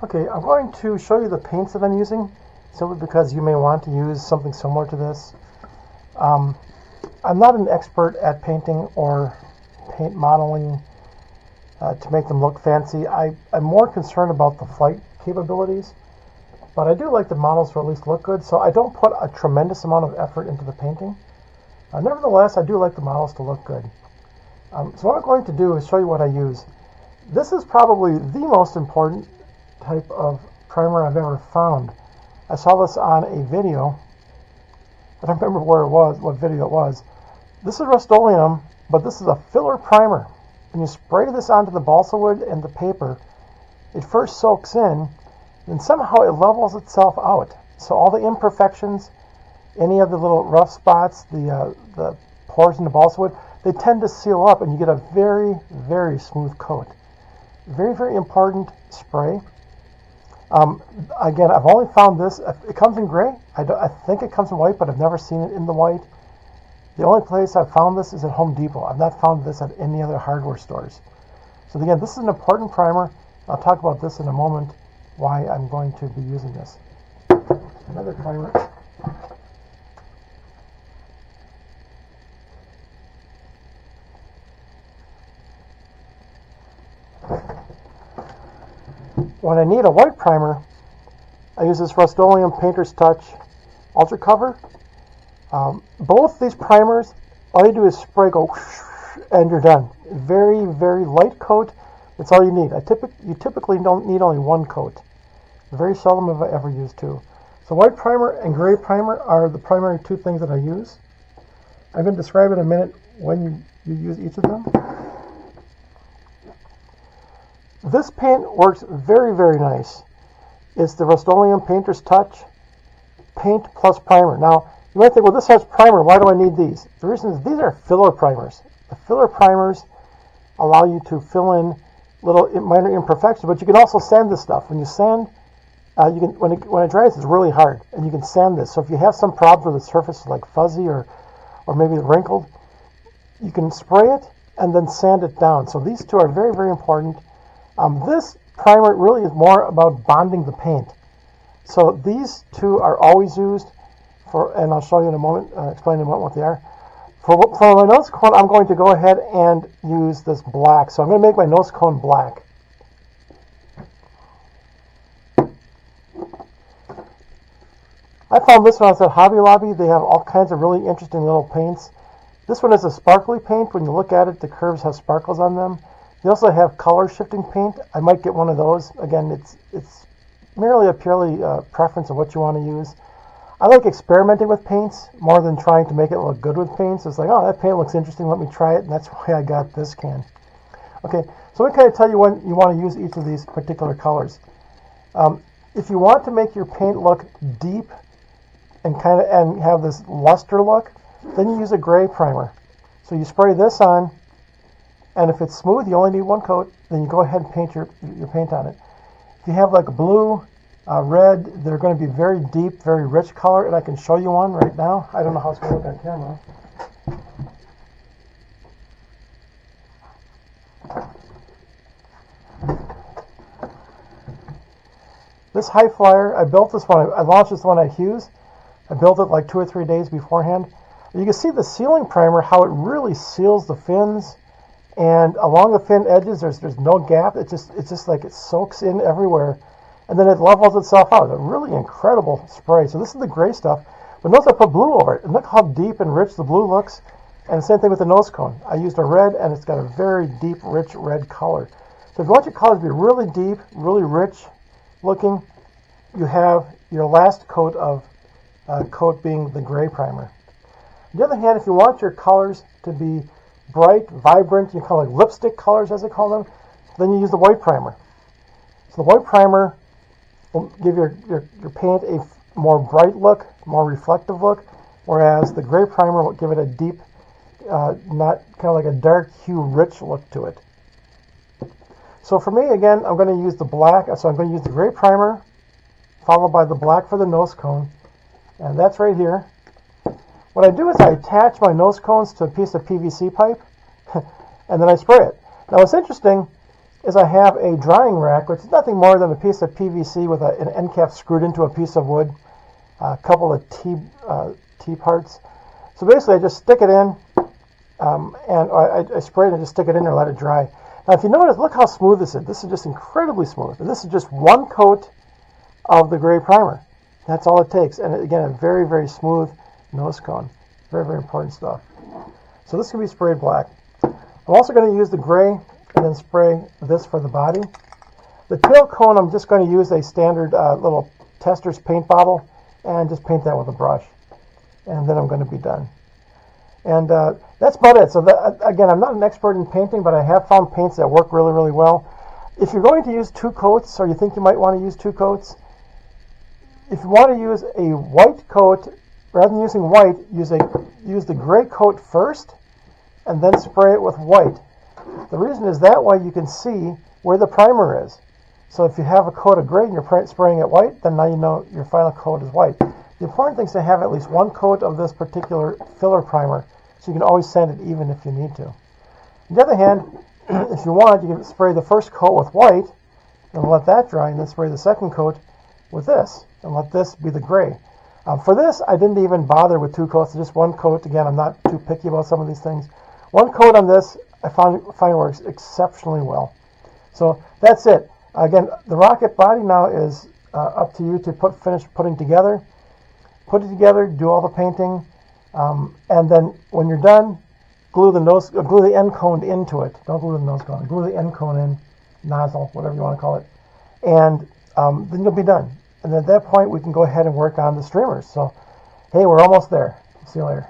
Okay, I'm going to show you the paints that I'm using, simply because you may want to use something similar to this. I'm not an expert at painting or paint modeling to make them look fancy. I'm more concerned about the flight capabilities, but I do like the models to at least look good, so I don't put a tremendous amount of effort into the painting. Nevertheless, I do like the models to look good. So what I'm going to do is show you what I use. This is probably the most important type of primer I've ever found. I saw this on a video. I don't remember where it was, what video it was. This is Rust-Oleum, but this is a filler primer. When you spray this onto the balsa wood and the paper, it first soaks in, and somehow it levels itself out. So all the imperfections, any of the little rough spots, the pores in the balsa wood, they tend to seal up, and you get a very, very smooth coat. Very, very important spray. Again, I've only found this. It comes in gray. I think it comes in white, but I've never seen it in the white. The only place I've found this is at Home Depot. I've not found this at any other hardware stores. So again, this is an important primer. I'll talk about this in a moment, why I'm going to be using this. Another primer. When I need a white primer, I use this Rust-Oleum Painter's Touch Ultra Cover. Both these primers, all you do is spray, go, and you're done. Very, very light coat. That's all you need. You typically don't need only one coat. Very seldom have I ever used two. So white primer and gray primer are the primary two things that I use. I'm going to describe in a minute when you use each of them. This paint works very, very nice. It's the Rust-Oleum Painter's Touch Paint Plus Primer. Now, you might think, well, this has primer. Why do I need these? The reason is these are filler primers. The filler primers allow you to fill in little minor imperfections, but you can also sand this stuff. When you sand, you can when it dries, it's really hard, and you can sand this. So if you have some problems with the surface, like fuzzy or maybe wrinkled, you can spray it and then sand it down. So these two are very, very important. This primer really is more about bonding the paint. So these two are always used for, and I'll show you in a moment, explain in a moment what they are. For my nose cone, I'm going to go ahead and use this black. So I'm going to make my nose cone black. I found this one at Hobby Lobby. They have all kinds of really interesting little paints. This one is a sparkly paint. When you look at it, the curves have sparkles on them. They also have color shifting paint. I might get one of those. Again, it's merely a purely preference of what you want to use. I like experimenting with paints more than trying to make it look good with paints. It's like, oh, that paint looks interesting, let me try it, and that's why I got this can. Okay, so let me kind of tell you when you want to use each of these particular colors. If you want to make your paint look deep and have this luster look, then you use a gray primer. So you spray this on, and if it's smooth, you only need one coat, then you go ahead and paint your paint on it. If you have like a blue, red, they're going to be very deep, very rich color, and I can show you one right now. I don't know how it's going to look on camera. This High Flyer, I built this one, I launched this one at Hughes. I built it like 2 or 3 days beforehand. You can see the sealing primer, how it really seals the fins. And along the fin edges, there's no gap. It's just like it soaks in everywhere, and then it levels itself out. A really incredible spray. So this is the gray stuff, but notice I put blue over it, and look how deep and rich the blue looks. And the same thing with the nose cone. I used a red, and it's got a very deep, rich red color. So if you want your colors to be really deep, really rich looking, you have your last coat being the gray primer. On the other hand, if you want your colors to be bright, vibrant, you call it lipstick colors as they call them, then you use the white primer. So the white primer will give your paint a more bright look, more reflective look, whereas the gray primer will give it a deep, not kind of like a dark hue, rich look to it. So for me, again, I'm going to use the black, so I'm going to use the gray primer, followed by the black for the nose cone, and that's right here. What I do is I attach my nose cones to a piece of PVC pipe, and then I spray it. Now what's interesting is I have a drying rack, which is nothing more than a piece of PVC with an end cap screwed into a piece of wood, a couple of T parts. So basically I just stick it in, and I spray it and just stick it in there and let it dry. Now if you notice, look how smooth this is. This is just incredibly smooth. And this is just one coat of the gray primer. That's all it takes. And again, a very, very smooth nose cone. Very, very important stuff. So this can be sprayed black. I'm also going to use the gray and then spray this for the body. The tail cone, I'm just going to use a standard little tester's paint bottle and just paint that with a brush. And then I'm going to be done. And that's about it. So again, I'm not an expert in painting, but I have found paints that work really, really well. If you're going to use 2 coats, or you think you might want to use 2 coats, if you want to use a white coat, rather than using white, use the gray coat first, and then spray it with white. The reason is that way you can see where the primer is. So if you have a coat of gray and you're spraying it white, then now you know your final coat is white. The important thing is to have at least 1 coat of this particular filler primer, so you can always sand it even if you need to. On the other hand, if you want, you can spray the first coat with white, and let that dry, and then spray the second coat with this, and let this be the gray. For this, I didn't even bother with 2 coats, just 1 coat. Again, I'm not too picky about some of these things. 1 coat on this, I find works exceptionally well. So that's it. Again, the rocket body now is up to you to finish putting together. Put it together, do all the painting, and then when you're done, glue the end cone into it. Don't glue the nose cone. Glue the end cone in, nozzle, whatever you want to call it, and then you'll be done. And at that point, we can go ahead and work on the streamers. So, hey, we're almost there. See you later.